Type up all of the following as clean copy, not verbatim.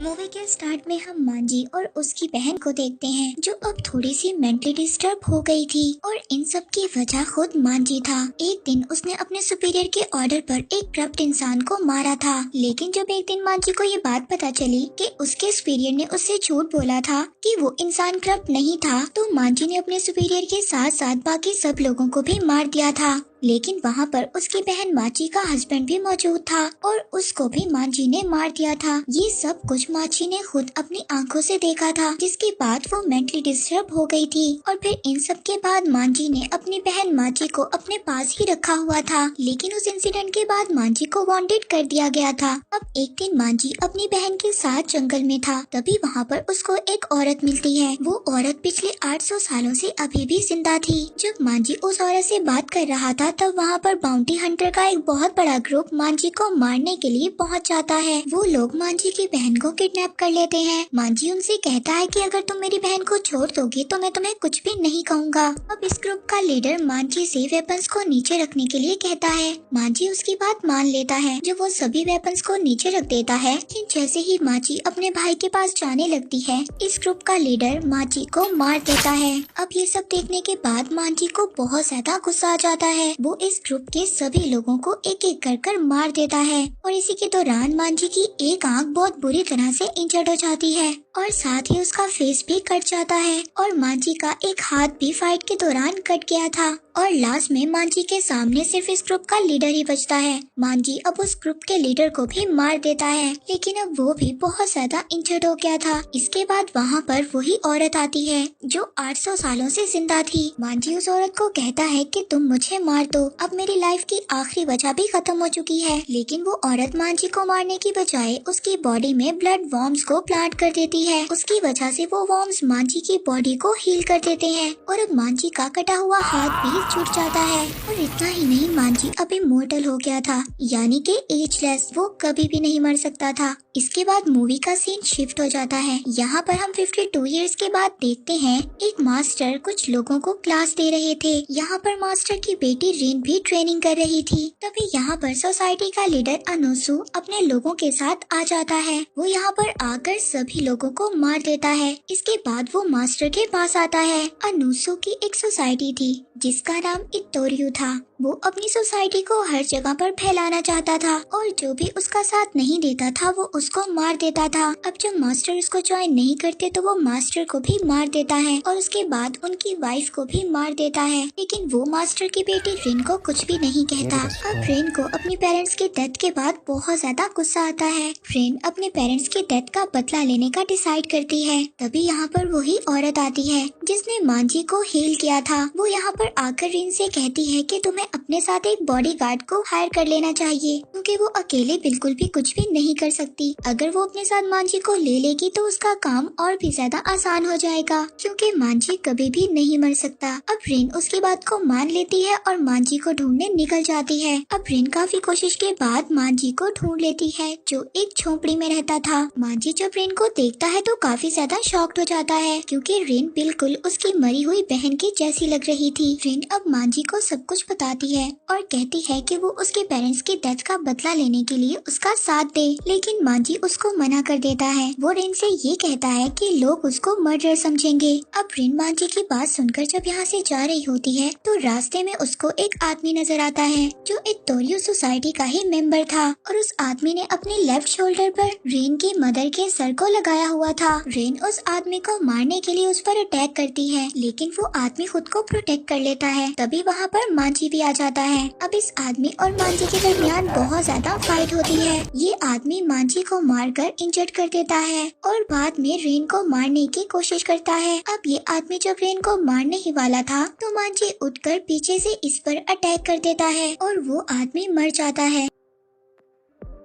Movie के start में हम मांझी और उसकी बहन को देखते हैं जो अब थोड़ी सी मेंटली डिस्टर्ब हो गई थी और इन सब की वजह खुद मांझी था। एक दिन उसने अपने सुपीरियर के ऑर्डर पर एक करप्ट इंसान को मारा था, लेकिन जब एक दिन मांझी को ये बात पता चली कि उसके सुपीरियर ने उससे झूठ बोला था कि वो इंसान करप्ट नहीं था, तो मांझी ने अपने सुपीरियर के साथ साथ बाकी सब लोगों को भी मार दिया था। लेकिन वहाँ पर उसकी बहन मांझी का हस्बैंड भी मौजूद था और उसको भी मांझी ने मार दिया था। ये सब कुछ मांझी ने खुद अपनी आंखों से देखा था, जिसके बाद वो मेंटली डिस्टर्ब हो गई थी। और फिर इन सब के बाद मांझी ने अपनी बहन मांझी को अपने पास ही रखा हुआ था, लेकिन उस इंसिडेंट के बाद मांझी को वांटेड कर दिया गया था। अब एक दिन मांझी अपनी बहन के साथ जंगल में था, तभी वहाँ पर उसको एक औरत मिलती है। वो औरत पिछले 800 सालों से अभी भी जिंदा थी। जब मांझी उस औरत से बात कर रहा था तब वहाँ पर बाउंटी हंटर का एक बहुत बड़ा ग्रुप मांझी को मारने के लिए पहुँच जाता है। वो लोग मांझी की बहन को किडनैप कर लेते हैं। मांझी उनसे कहता है कि अगर तुम मेरी बहन को छोड़ दोगे तो मैं तुम्हें कुछ भी नहीं कहूँगा। अब इस ग्रुप का लीडर मांझी से वेपन्स को नीचे रखने के लिए कहता है। मांझी उसकी बात मान लेता है, जो वो सभी वेपन्स को नीचे रख देता है। लेकिन जैसे ही मांझी अपने भाई के पास जाने लगती है, इस ग्रुप का लीडर मांझी को मार देता है। अब ये सब देखने के बाद मांझी को बहुत ज्यादा गुस्सा आ जाता है। वो इस ग्रुप के सभी लोगों को एक एक कर मार देता है और इसी के दौरान मांझी की एक आंख बहुत बुरी तरह से इंजर्ड हो जाती है और साथ ही उसका फेस भी कट जाता है और मांझी का एक हाथ भी फाइट के दौरान कट गया था। और लास्ट में मांझी के सामने सिर्फ इस ग्रुप का लीडर ही बचता है। मांझी अब उस ग्रुप के लीडर को भी मार देता है, लेकिन अब वो भी बहुत ज्यादा इंजर्ड हो गया था। इसके बाद वहाँ पर वही औरत आती है जो 800 सालों से जिंदा थी। मांझी उस औरत को कहता है कि तुम मुझे मार दो, अब मेरी लाइफ की आखिरी वजह भी खत्म हो चुकी है। लेकिन वो औरत मांझी को मारने की बजाय उसकी बॉडी में ब्लड वॉर्म्स को प्लांट कर देती है। उसकी वजह से वो वॉर्म्स मांझी की बॉडी को हील कर देते हैं और अब मांझी का कटा हुआ हाथ भी छूट जाता है। और इतना ही नहीं, मांझी अब इमॉर्टल हो गया था, यानी कि एजलेस, वो कभी भी नहीं मर सकता था। इसके बाद मूवी का सीन शिफ्ट हो जाता है। यहाँ पर हम 52 इयर्स के बाद देखते हैं एक मास्टर कुछ लोगों को क्लास दे रहे थे। यहाँ पर मास्टर की बेटी रिन भी ट्रेनिंग कर रही थी। तभी यहाँ पर सोसाइटी का लीडर अनुसु अपने लोगों के साथ आ जाता है। वो यहाँ पर आकर सभी लोगों को मार देता है। इसके बाद वो मास्टर के पास आता है। अनुसु की एक सोसाइटी थी जिसका नाम इत्तोरियू था। वो अपनी सोसाइटी को हर जगह पर फैलाना चाहता था और जो भी उसका साथ नहीं देता था वो उसको मार देता था। अब जब मास्टर उसको ज्वाइन नहीं करते तो वो मास्टर को भी मार देता है और उसके बाद उनकी वाइफ को भी मार देता है। लेकिन वो मास्टर की बेटी रिन को कुछ भी नहीं कहता। अब रिन को अपनी पेरेंट्स की डेथ के बाद बहुत ज्यादा गुस्सा आता है। रिन अपने पेरेंट्स की डेथ का बदला लेने का डिसाइड करती है। तभी यहाँ पर वही औरत आती है जिसने मांझी को हील किया था। वो यहाँ पर आकर रिन से कहती है कि तुम्हें अपने साथ एक बॉडीगार्ड को हायर कर लेना चाहिए, क्योंकि वो अकेले बिल्कुल भी कुछ भी नहीं कर सकती। अगर वो अपने साथ मांझी को ले लेगी तो उसका काम और भी ज्यादा आसान हो जाएगा, क्योंकि मांझी कभी भी नहीं मर सकता। अब रिन उसकी बात को मान लेती है और मांझी को ढूंढने निकल जाती है। अब रिन काफी कोशिश के बाद मांझी को ढूंढ लेती है जो एक झोपड़ी में रहता था। मांझी जब रिन को देखता है तो काफी ज्यादा शॉक्ड हो जाता है, क्योंकि रिन बिल्कुल उसकी मरी हुई बहन की जैसी लग रही थी। रिन अब मांझी को सब कुछ बताती है और कहती है कि वो उसके पेरेंट्स की डेथ का बदला लेने के लिए उसका साथ दे, लेकिन मांझी उसको मना कर देता है। वो रिन से ये कहता है कि लोग उसको मर्डर समझेंगे। अब रिन मांझी की बात सुनकर जब यहाँ से जा रही होती है तो रास्ते में उसको एक आदमी नजर आता है जो एक तोरियो सोसाइटी का ही मेंबर था और उस आदमी ने अपने लेफ्ट शोल्डर पर रेन की मदर के सर को लगाया हुआ था। रेन उस आदमी को मारने के लिए उस पर अटैक करती है, लेकिन वो आदमी खुद को प्रोटेक्ट कर लेता है। तभी वहाँ पर मांझी भी आ जाता है। अब इस आदमी और मांझी के दरमियान बहुत ज्यादा फाइट होती है। ये आदमी मांझी को मारकर इंजर्ड कर देता है और बाद में रेन को मारने की कोशिश करता है। अब ये आदमी जब रेन को मारने ही वाला था तो मांझी उठकर पीछे से इस पर अटैक कर देता है और वो आदमी मर जाता है।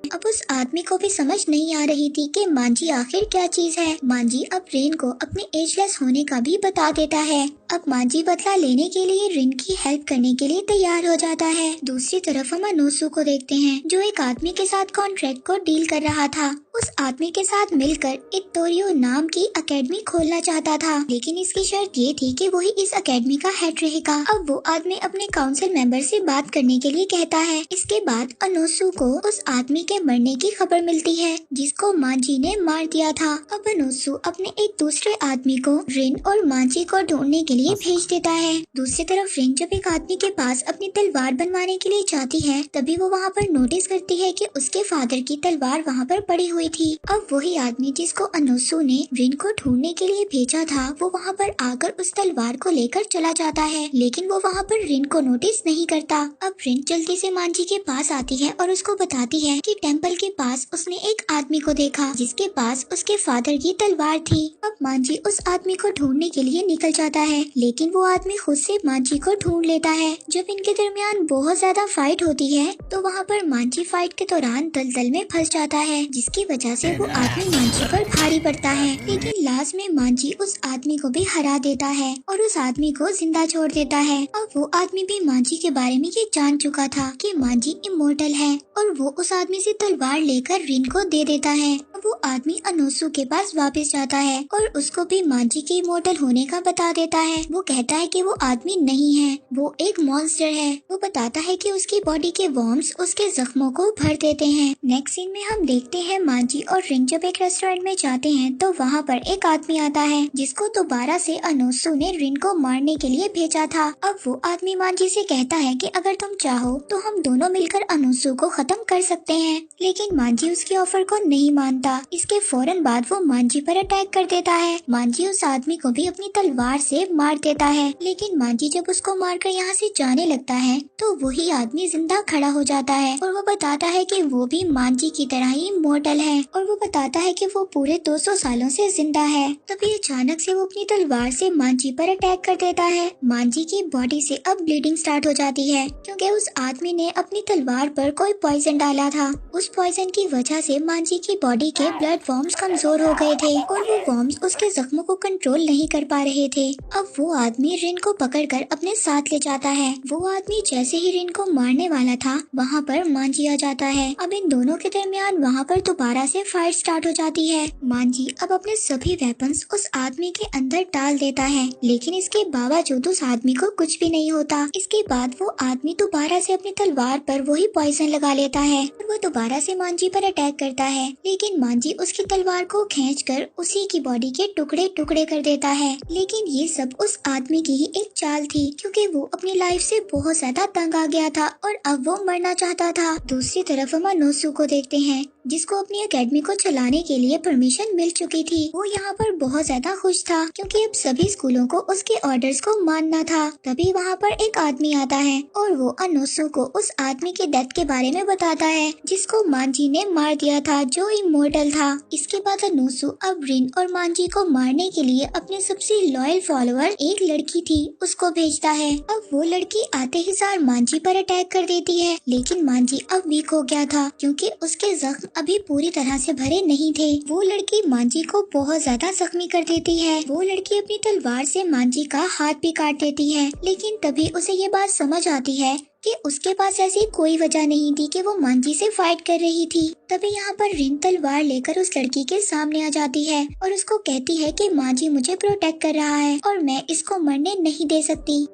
अब उस आदमी को भी समझ नहीं आ रही थी कि मांझी आखिर क्या चीज है। मांझी अब रेन को अपने एजलेस होने का भी बता देता है। अब मांजी बदला लेने के लिए रिन की हेल्प करने के लिए तैयार हो जाता है। दूसरी तरफ हम अनोसू को देखते हैं जो एक आदमी के साथ कॉन्ट्रैक्ट को डील कर रहा था। उस आदमी के साथ मिलकर इत्तोरियो नाम की एकेडमी खोलना चाहता था, लेकिन इसकी शर्त ये थी कि वही इस एकेडमी का हेड रहेगा। अब वो आदमी अपने काउंसिल मेंबर से बात करने के लिए कहता है। इसके बाद अनोसू को उस आदमी के मरने की खबर मिलती है जिसको मांजी ने मार दिया था। अब अनोसू अपने एक दूसरे आदमी को रिन और मांजी को ढूंढने के लिए भेज देता है। दूसरी तरफ रिन जब एक आदमी के पास अपनी तलवार बनवाने के लिए जाती है तभी वो वहाँ पर नोटिस करती है कि उसके फादर की तलवार वहाँ पर पड़ी हुई थी। अब वही आदमी जिसको अनोसू ने रिन को ढूंढने के लिए भेजा था वो वहाँ पर आकर उस तलवार को लेकर चला जाता है, लेकिन वो वहाँ पर रिन को नोटिस नहीं करता। अब रिन जल्दी से मांजी के पास आती है और उसको बताती है कि टेम्पल के पास उसने एक आदमी को देखा जिसके पास उसके फादर की तलवार थी। अब मांजी उस आदमी को ढूंढने के लिए निकल जाता है, लेकिन वो आदमी खुद से मांजी को ढूंढ लेता है। जब इनके दरमियान बहुत ज्यादा फाइट होती है तो वहाँ पर मांजी फाइट के दौरान दलदल में फंस जाता है, जिसकी वजह से वो आदमी मांजी पर भारी पड़ता है। लेकिन लास्ट में मांजी उस आदमी को भी हरा देता है और उस आदमी को जिंदा छोड़ देता है। अब वो आदमी भी मांजी के बारे में ये जान चुका था कि मांजी इमोर्टल है और वो उस आदमी से तलवार लेकर रिन को दे देता है। अब वो आदमी अनोसू के पास वापस जाता है और उसको भी मांजी के इमोर्टल होने का बता देता है। वो कहता है कि वो आदमी नहीं है, वो एक मॉन्स्टर है। वो बताता है कि उसकी बॉडी के वॉर्म्स उसके जख्मों को भर देते हैं। नेक्स्ट सीन में हम देखते हैं मांजी और रिन जब एक रेस्टोरेंट में जाते हैं तो वहाँ पर एक आदमी आता है जिसको दोबारा से अनोसू ने रिन को मारने के लिए भेजा था। अब वो आदमी मांजी से कहता है कि अगर तुम चाहो तो हम दोनों मिलकर अनोसू को खत्म कर सकते हैं, लेकिन मांजी उसके ऑफर को नहीं मानता। इसके फौरन बाद वो मांजी पर अटैक कर देता है। मांजी उस आदमी को भी अपनी तलवार से मार देता है, लेकिन मांजी जब उसको मारकर यहाँ से जाने लगता है तो वही आदमी जिंदा खड़ा हो जाता है और वो बताता है कि वो भी मांजी की तरह ही इमोर्टल है और वो बताता है कि वो पूरे 200 सालों से जिंदा है। तभी अचानक से वो अपनी तलवार से मांजी पर अटैक कर देता है। मांजी की बॉडी से अब ब्लीडिंग स्टार्ट हो जाती है क्योंकि उस आदमी ने अपनी तलवार पर कोई पॉइजन डाला था। उस पॉइजन की वजह से मांजी की बॉडी के ब्लड वॉर्म्स कमजोर हो गए थे और वो वॉर्म्स उसके जख्मों को कंट्रोल नहीं कर पा रहे थे। अब वो आदमी रिन को पकड़कर अपने साथ ले जाता है। वो आदमी जैसे ही रिन को मारने वाला था वहाँ पर मांजी आ जाता है। अब इन दोनों के दरमियान वहाँ पर दोबारा से फाइट स्टार्ट हो जाती है। मांजी अब अपने सभी वेपन्स उस आदमी के अंदर डाल देता है, लेकिन इसके बावजूद उस आदमी को कुछ भी नहीं होता। इसके बाद वो आदमी दोबारा से अपनी तलवार पर वही पॉइजन लगा लेता है और वो दोबारा से मांजी पर अटैक करता है, लेकिन मांजी उसकी तलवार को खींचकर उसी की बॉडी के टुकड़े टुकड़े कर देता है। लेकिन ये सब उस आदमी की ही एक चाल थी क्योंकि वो अपनी लाइफ से बहुत ज्यादा तंग आ गया था और अब वो मरना चाहता था। दूसरी तरफ हम अनोसू को देखते हैं जिसको अपनी एकेडमी को चलाने के लिए परमिशन मिल चुकी थी। वो यहाँ पर बहुत ज्यादा खुश था क्योंकि अब सभी स्कूलों को उसके ऑर्डर्स को मानना था। तभी वहाँ पर एक आदमी आता है और वो अनोसू को उस आदमी के डेथ के बारे में बताता है जिसको मांजी ने मार दिया था, जो इमोर्टल था। इसके बाद अनोसू अब रिन और मांजी को मारने के लिए अपने सबसे लॉयल फॉलोअर एक लड़की थी उसको भेजता है। अब वो लड़की आते ही सार मांजी पर अटैक कर देती है, लेकिन मांजी अब वीक हो गया था क्योंकि उसके जख्म अभी पूरी तरह से भरे नहीं थे। वो लड़की मांजी को बहुत ज्यादा जख्मी कर देती है। वो लड़की अपनी तलवार से मांजी का हाथ भी काट देती है, लेकिन तभी उसे ये बात समझ आती है कि उसके पास ऐसी कोई वजह नहीं थी कि वो मांजी से फाइट कर रही थी। तभी यहाँ पर रिन तलवार लेकर उस लड़की के सामने आ जाती है और उसको कहती है कि मांजी मुझे प्रोटेक्ट कर रहा है और मैं इसको मरने नहीं दे सकती।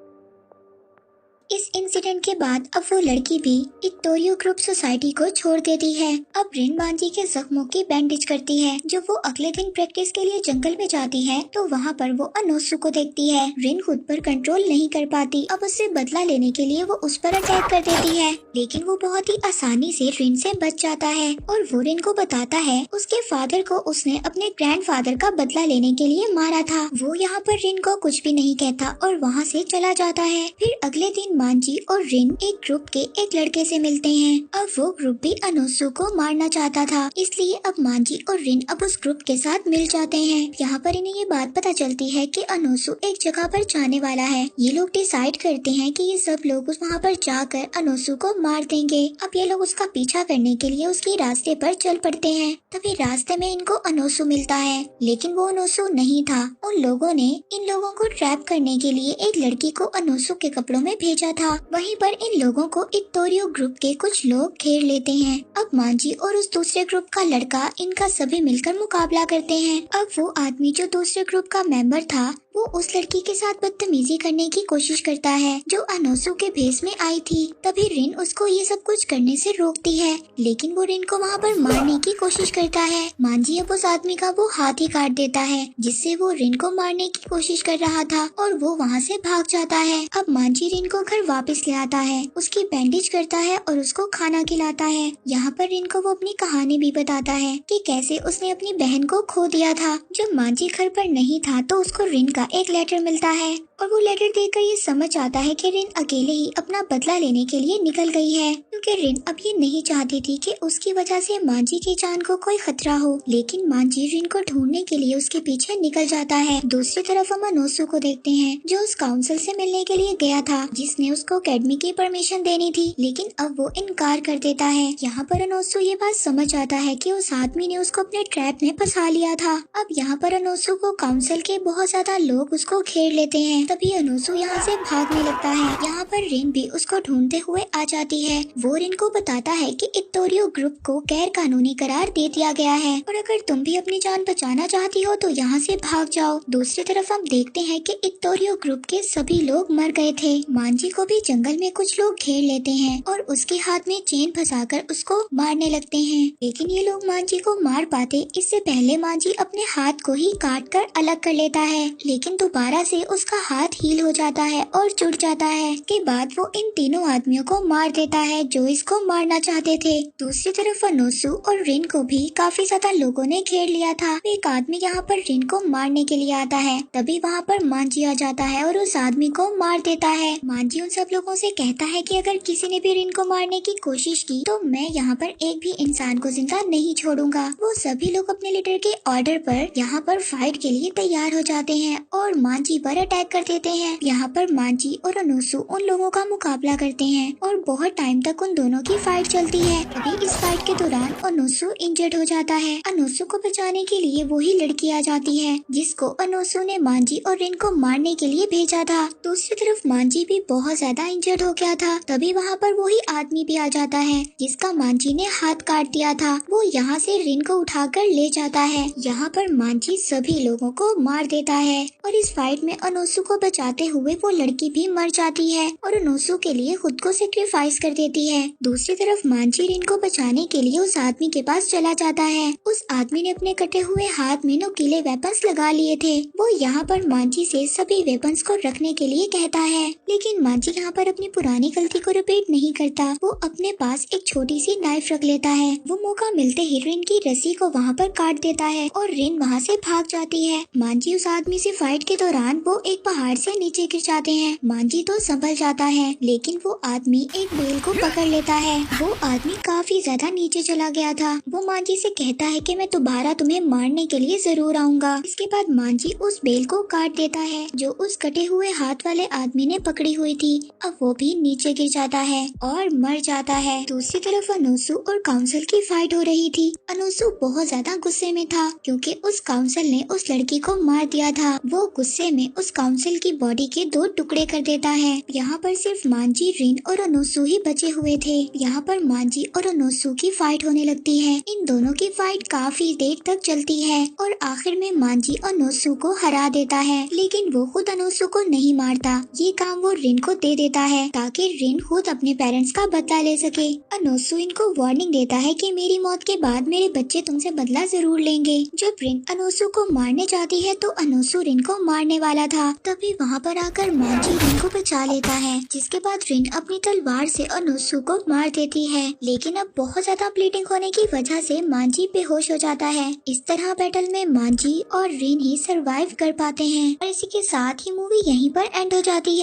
इस इंसिडेंट के बाद अब वो लड़की भी इत्तोरियो ग्रुप सोसाइटी को छोड़ देती है। अब रिन मांजी के जख्मों की बैंडेज करती है। जब वो अगले दिन प्रैक्टिस के लिए जंगल में जाती है तो वहाँ पर वो अनोसू को देखती है। रिन खुद पर कंट्रोल नहीं कर पाती। अब उससे बदला लेने के लिए वो उस पर अटैक कर देती है, लेकिन वो बहुत ही आसानी से रिन से बच जाता है और वो रिन को बताता है उसके फादर को उसने अपने ग्रैंडफादर का बदला लेने के लिए मारा था। वो यहाँ पर रिन को कुछ भी नहीं कहता और वहाँ से चला जाता है। फिर अगले दिन मांजी और रिन एक ग्रुप के एक लड़के से मिलते हैं। अब वो ग्रुप भी अनोसू को मारना चाहता था, इसलिए अब मांजी और रिन अब उस ग्रुप के साथ मिल जाते हैं। यहाँ पर इन्हें ये बात पता चलती है कि अनोसू एक जगह पर जाने वाला है। ये लोग डिसाइड करते हैं कि ये सब लोग वहाँ पर जाकर अनोसू को मार देंगे। अब ये लोग उसका पीछा करने के लिए उसके रास्ते पर चल पड़ते हैं। तभी रास्ते में इनको अनोसू मिलता है, लेकिन वो अनोसू नहीं था। उन लोगों ने इन लोगों को ट्रैप करने के लिए एक लड़की को अनोसू के कपड़ों में भेजा था। वहीं पर इन लोगों को इत्तोरियो ग्रुप के कुछ लोग घेर लेते हैं। अब मांजी और उस दूसरे ग्रुप का लड़का इनका सभी मिलकर मुकाबला करते हैं। अब वो आदमी जो दूसरे ग्रुप का मेंबर था वो उस लड़की के साथ बदतमीजी करने की कोशिश करता है जो अनोसू के भेस में आई थी। तभी रिन उसको ये सब कुछ करने से रोकती है, लेकिन वो रिन को वहाँ पर मारने की कोशिश करता है। मांजी अब उस आदमी का वो हाथ ही काट देता है, जिससे वो रिन को मारने की कोशिश कर रहा था और वो वहाँ से भाग जाता है। अब मांजी रिन को घर वापस ले आता है, उसकी बैंडेज करता है और उसको खाना खिलाता है। यहाँ पर रिन को वो अपनी कहानी भी बताता है कि कैसे उसने अपनी बहन को खो दिया था। जब मांजी घर पर नहीं था तो उसको रिन का एक लेटर मिलता है और वो लेटर देखकर ये समझ आता है कि रिन अकेले ही अपना बदला लेने के लिए निकल गई है, क्योंकि रिन अब ये नहीं चाहती थी कि उसकी वजह से मांजी की जान को कोई खतरा हो। लेकिन मांजी रिन को ढूंढने के लिए उसके पीछे निकल जाता है। दूसरी तरफ हम अनोसू को देखते हैं जो उस काउंसिल से मिलने के लिए गया था, जिसने उसको अकेडमी की परमिशन देनी थी, लेकिन अब वो इनकार कर देता है। यहाँ पर अनोसू ये बात समझ आता है कि उस आदमी ने उसको अपने ट्रैप में फंसा लिया था। अब यहाँ पर अनोसू को काउंसिल के बहुत ज्यादा लोग उसको घेर लेते हैं। तभी अनोसू यहाँ से भागने लगता है। यहाँ पर रिन भी उसको ढूंढते हुए आ जाती है। वो रिन को बताता है कि इत्तोरियो ग्रुप को गैर कानूनी करार दे दिया गया है और अगर तुम भी अपनी जान बचाना चाहती हो तो यहाँ से भाग जाओ। दूसरी तरफ हम देखते हैं कि इत्तोरियो ग्रुप के सभी लोग मर गए थे। मांजी को भी जंगल में कुछ लोग घेर लेते हैं और उसके हाथ में चेन फंसाकर उसको मारने लगते हैं, लेकिन ये लोग मांजी को मार पाते इससे पहले मांजी अपने हाथ को ही काट कर अलग कर लेता है, लेकिन दोबारा से उसका हाथ हील हो जाता है और जुड़ जाता है। के बाद वो इन तीनों आदमियों को मार देता है जो इसको मारना चाहते थे। दूसरी तरफ अनोसू और रिन को भी काफी ज्यादा लोगों ने घेर लिया था। एक आदमी यहाँ पर रिन को मारने के लिए आता है, तभी वहाँ पर मांजी आ जाता है और उस आदमी को मार देता है। मांजी उन सब लोगों से कहता है कि अगर किसी ने भी रिन को मारने की कोशिश की तो मैं यहाँ पर एक भी इंसान को जिंदा नहीं छोड़ूंगा। वो सभी लोग अपने लीडर के ऑर्डर पर यहाँ पर फाइट के लिए तैयार हो जाते हैं और मांजी पर अटैक कर देते हैं। यहाँ पर मांजी और अनोसू उन लोगों का मुकाबला करते हैं और बहुत टाइम तक उन दोनों की फाइट चलती है। अभी इस फाइट के दौरान अनोसू इंजर्ड हो जाता है। अनोसू को बचाने के लिए वही लड़की आ जाती है जिसको अनोसू ने मांजी और रिन को मारने के लिए भेजा था। दूसरी तरफ मांजी भी बहुत ज्यादा इंजर्ड हो गया था। तभी वहाँ पर वही आदमी भी आ जाता है जिसका मांजी ने हाथ काट दिया था। वो यहाँ से रिन को उठाकर ले जाता है। यहाँ पर मांजी सभी लोगों को मार देता है और इस फाइट में अनोसू को बचाते हुए वो लड़की भी मर जाती है और अनोसू के लिए खुद को सेक्रीफाइस कर देती है। दूसरी तरफ मांजी रिन को बचाने के लिए उस आदमी के पास चला जाता है। उस आदमी ने अपने कटे हुए हाथ में नुकीले वेपन्स लगा लिए थे। वो यहाँ पर मांजी से सभी वेपन्स को रखने के लिए कहता है, लेकिन मांजी यहाँ पर अपनी पुरानी गलती को रिपीट नहीं करता। वो अपने पास एक छोटी सी नाइफ रख लेता है। वो मौका मिलते ही रिन की रस्सी को वहाँ पर काट देता है और रिन वहाँ से भाग जाती है। मांजी उस आदमी से फाइट के दौरान वो एक पहाड़ से नीचे गिर जाते हैं। मांजी तो संभल जाता है, लेकिन वो आदमी एक बेल को पकड़ लेता है। वो आदमी काफी ज्यादा नीचे चला गया था। वो मांजी से कहता है कि मैं दोबारा तुम्हें मारने के लिए जरूर आऊंगा। इसके बाद मांजी उस बेल को काट देता है जो उस कटे हुए हाथ वाले आदमी ने पकड़ी हुई थी। अब वो भी नीचे गिर जाता है और मर जाता है। दूसरी तरफ अनोसू और काउंसिल की फाइट हो रही थी। अनोसू बहुत ज्यादा गुस्से में था क्योंकि उस काउंसिल ने उस लड़की को मार दिया था। वो गुस्से में उस काउंसिल की बॉडी के 2 टुकड़े कर देता है। यहाँ पर सिर्फ मांजी, रिन और अनोसू ही बचे हुए थे। यहाँ पर मांजी और अनोसू की फाइट होने लगती है। इन दोनों की फाइट काफी देर तक चलती है और आखिर में मांजी अनोसू को हरा देता है, लेकिन वो खुद अनोसू को नहीं मारता। ये काम वो रिन को दे देता है ताकि रिन खुद अपने पेरेंट्स का बदला ले सके। अनोसू इनको वार्निंग देता है कि मेरी मौत के बाद मेरे बच्चे तुमसे बदला जरूर लेंगे। जब रिन अनोसू को मारने जाती है तो अनोसू रिन को मारने वाला था। तभी वहाँ पर आकर मांजी रिन को बचा लेता है, जिसके बाद रिन अपनी तलवार से अनोसू को मार देती है, लेकिन अब बहुत ज्यादा ब्लीडिंग होने की वजह से मांजी बेहोश हो जाता है। इस तरह बैटल में मांजी और रिन ही सरवाइव कर पाते हैं और इसी के साथ ही मूवी यहीं पर एंड हो जाती है।